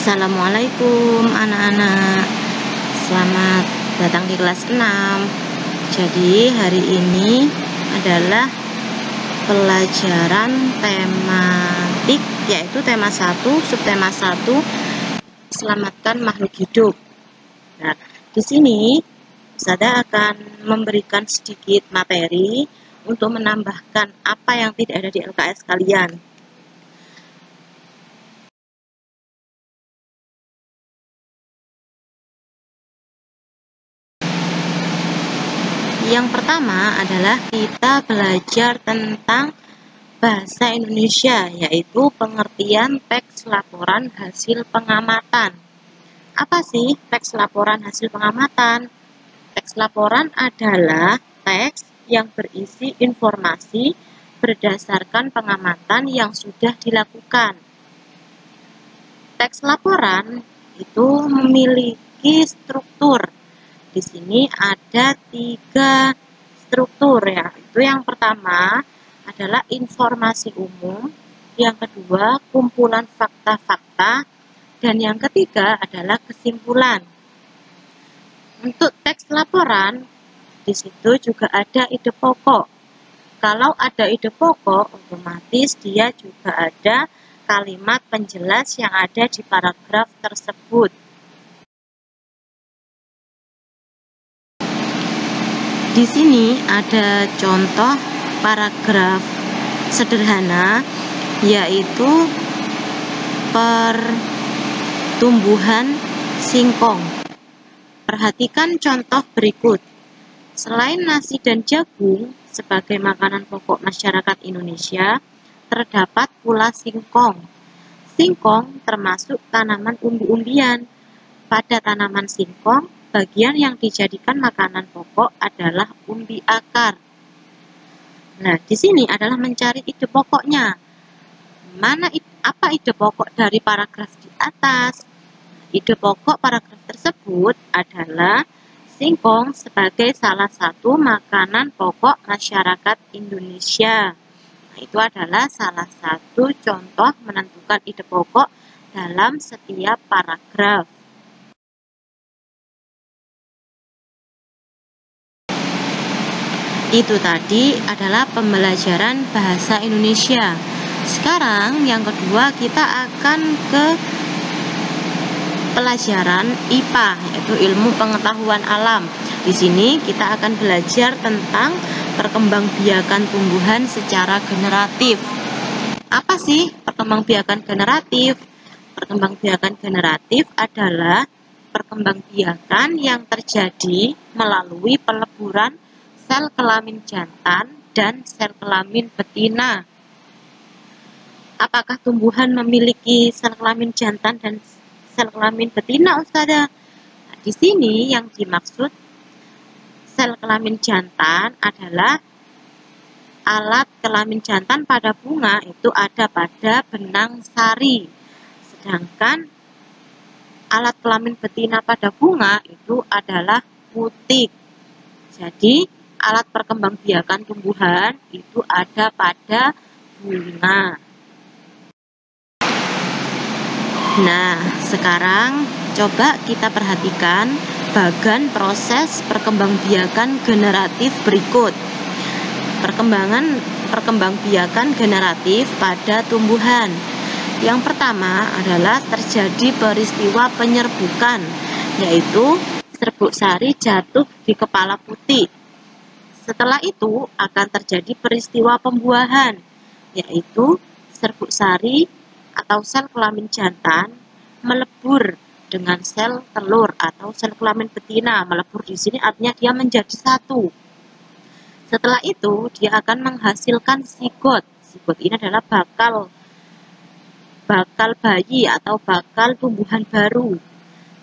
Assalamualaikum anak-anak, selamat datang di kelas 6. Jadi hari ini adalah pelajaran tematik, yaitu tema 1, subtema 1, selamatkan makhluk hidup. Nah, di sini Ustazah akan memberikan sedikit materi untuk menambahkan apa yang tidak ada di LKS kalian. Yang pertama adalah kita belajar tentang bahasa Indonesia, yaitu pengertian teks laporan hasil pengamatan. Apa sih teks laporan hasil pengamatan? Teks laporan adalah teks yang berisi informasi berdasarkan pengamatan yang sudah dilakukan. Teks laporan itu memiliki struktur. Di sini ada 3 struktur ya. Itu yang pertama adalah informasi umum, yang kedua kumpulan fakta-fakta, dan yang ketiga adalah kesimpulan. Untuk teks laporan, di situ juga ada ide pokok. Kalau ada ide pokok, otomatis dia juga ada kalimat penjelas yang ada di paragraf tersebut. Di sini ada contoh paragraf sederhana, yaitu pertumbuhan singkong. Perhatikan contoh berikut. Selain nasi dan jagung sebagai makanan pokok masyarakat Indonesia, terdapat pula singkong. Singkong termasuk tanaman umbi-umbian. Pada tanaman singkong, bagian yang dijadikan makanan pokok adalah umbi akar. Nah, di sini adalah mencari ide pokoknya. Apa ide pokok dari paragraf di atas? Ide pokok paragraf tersebut adalah singkong sebagai salah satu makanan pokok masyarakat Indonesia. Nah, itu adalah salah satu contoh menentukan ide pokok dalam setiap paragraf. Itu tadi adalah pembelajaran bahasa Indonesia. Sekarang yang kedua kita akan ke pelajaran IPA, yaitu ilmu pengetahuan alam. Di sini kita akan belajar tentang perkembangbiakan tumbuhan secara generatif. Apa sih perkembangbiakan generatif? Perkembangbiakan generatif adalah perkembangbiakan yang terjadi melalui peleburan sel kelamin jantan dan sel kelamin betina. Apakah tumbuhan memiliki sel kelamin jantan dan sel kelamin betina, Ustazah? Nah, di sini yang dimaksud sel kelamin jantan adalah alat kelamin jantan pada bunga itu ada pada benang sari. Sedangkan alat kelamin betina pada bunga itu adalah putik. Jadi alat perkembangbiakan tumbuhan itu ada pada bunga. Nah, sekarang coba kita perhatikan bagan proses perkembangbiakan generatif berikut. Perkembangbiakan generatif pada tumbuhan. Yang pertama adalah terjadi peristiwa penyerbukan, yaitu serbuk sari jatuh di kepala putih. Setelah itu akan terjadi peristiwa pembuahan, yaitu serbuk sari atau sel kelamin jantan melebur dengan sel telur atau sel kelamin betina. Melebur di sini artinya dia menjadi satu. Setelah itu dia akan menghasilkan sigot. Sigot ini adalah bakal bayi atau bakal tumbuhan baru.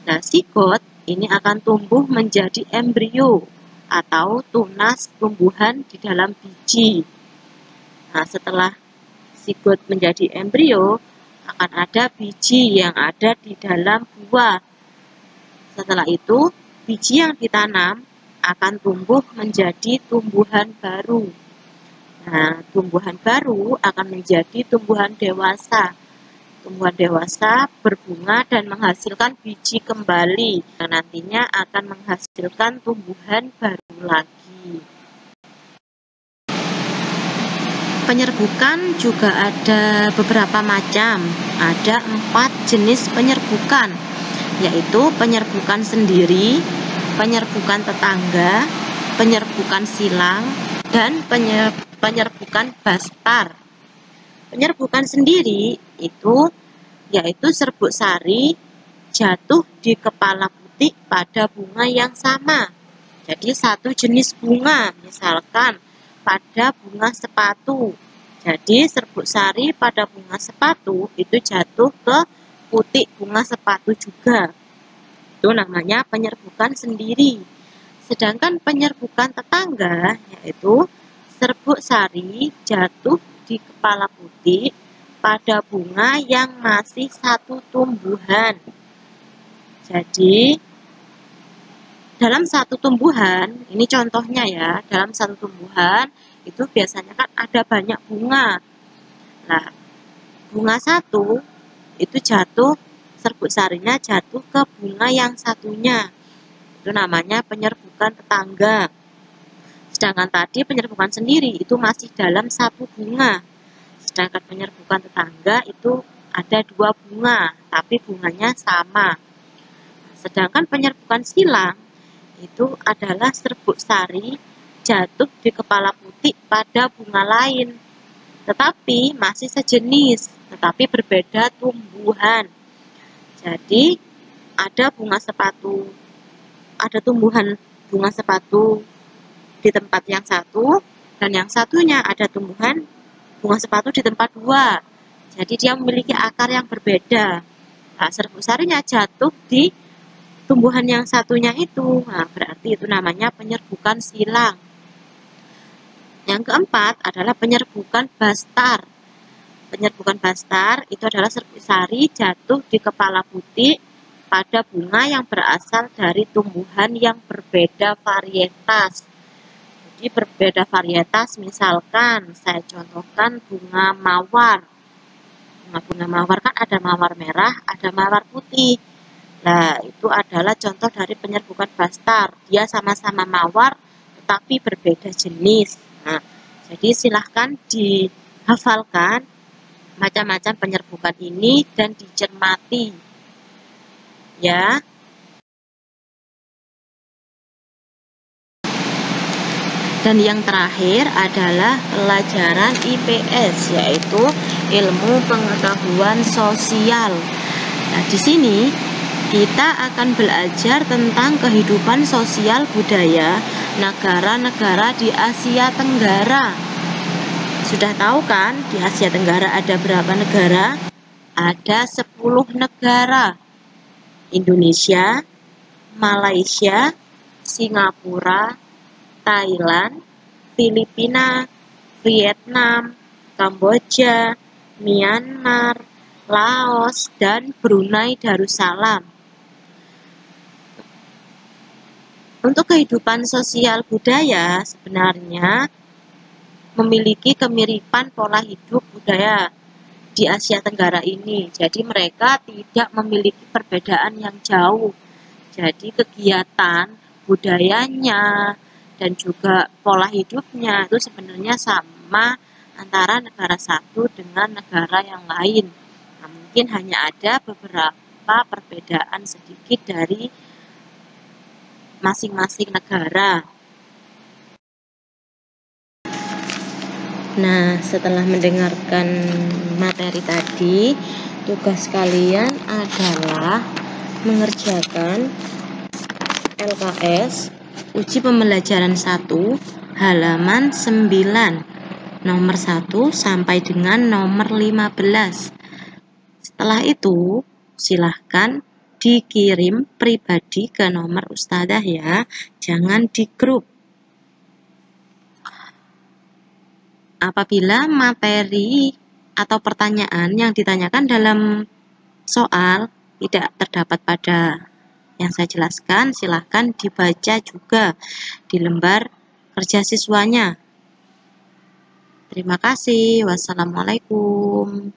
Nah, sigot ini akan tumbuh menjadi embrio atau tunas tumbuhan di dalam biji. Nah, setelah sigot menjadi embrio, akan ada biji yang ada di dalam buah. Setelah itu, biji yang ditanam akan tumbuh menjadi tumbuhan baru. Nah, tumbuhan baru akan menjadi tumbuhan dewasa. tumbuhan dewasa berbunga dan menghasilkan biji kembali yang nantinya akan menghasilkan tumbuhan baru lagi. Penyerbukan juga ada beberapa macam. Ada 4 jenis penyerbukan, yaitu penyerbukan sendiri, penyerbukan tetangga, penyerbukan silang, dan penyerbukan bastar. Penyerbukan sendiri itu yaitu serbuk sari jatuh di kepala putik pada bunga yang sama. Jadi satu jenis bunga, misalkan pada bunga sepatu. Jadi serbuk sari pada bunga sepatu itu jatuh ke putik bunga sepatu juga. Itu namanya penyerbukan sendiri. Sedangkan penyerbukan tetangga yaitu serbuk sari jatuh di kepala putik pada bunga yang masih satu tumbuhan. Jadi dalam satu tumbuhan, ini contohnya ya, dalam satu tumbuhan itu biasanya kan ada banyak bunga. Nah, bunga satu itu jatuh, serbuk sarinya jatuh ke bunga yang satunya. Itu namanya penyerbukan tetangga. Sedangkan tadi penyerbukan sendiri itu masih dalam satu bunga. Sedangkan penyerbukan tetangga itu ada 2 bunga, tapi bunganya sama. Sedangkan penyerbukan silang itu adalah serbuk sari jatuh di kepala putik pada bunga lain, tetapi masih sejenis, tetapi berbeda tumbuhan. Jadi ada bunga sepatu, ada tumbuhan bunga sepatu di tempat yang satu, dan yang satunya ada tumbuhan bunga sepatu di tempat 2. Jadi dia memiliki akar yang berbeda. Nah, serbuk sarinya jatuh di tumbuhan yang satunya itu. Nah, berarti itu namanya penyerbukan silang. Yang keempat adalah penyerbukan bastar. Penyerbukan bastar itu adalah serbuk sari jatuh di kepala putik pada bunga yang berasal dari tumbuhan yang berbeda varietas. Jadi berbeda varietas, misalkan saya contohkan bunga mawar. Bunga mawar kan ada mawar merah, ada mawar putih. Nah, itu adalah contoh dari penyerbukan bastar. Dia sama-sama mawar, tetapi berbeda jenis. Nah, jadi silahkan dihafalkan macam-macam penyerbukan ini dan dicermati. Ya. Dan yang terakhir adalah pelajaran IPS, yaitu ilmu pengetahuan sosial. Nah, di sini kita akan belajar tentang kehidupan sosial budaya negara-negara di Asia Tenggara. Sudah tahu kan di Asia Tenggara ada berapa negara? Ada 10 negara. Indonesia, Malaysia, Singapura, Thailand, Filipina, Vietnam, Kamboja, Myanmar, Laos, dan Brunei Darussalam. Untuk kehidupan sosial budaya sebenarnya memiliki kemiripan pola hidup budaya di Asia Tenggara ini. Jadi mereka tidak memiliki perbedaan yang jauh. Jadi kegiatan budayanya dan juga pola hidupnya itu sebenarnya sama antara negara satu dengan negara yang lain. Nah, mungkin hanya ada beberapa perbedaan sedikit dari masing-masing negara. Nah, setelah mendengarkan materi tadi, tugas kalian adalah mengerjakan LKS uji pembelajaran 1 halaman 9 nomor 1 sampai dengan nomor 15. Setelah itu silahkan dikirim pribadi ke nomor ustadzah ya, jangan di grup. Apabila materi atau pertanyaan yang ditanyakan dalam soal tidak terdapat pada yang saya jelaskan, silahkan dibaca juga di lembar kerja siswanya. Terima kasih. Wassalamualaikum.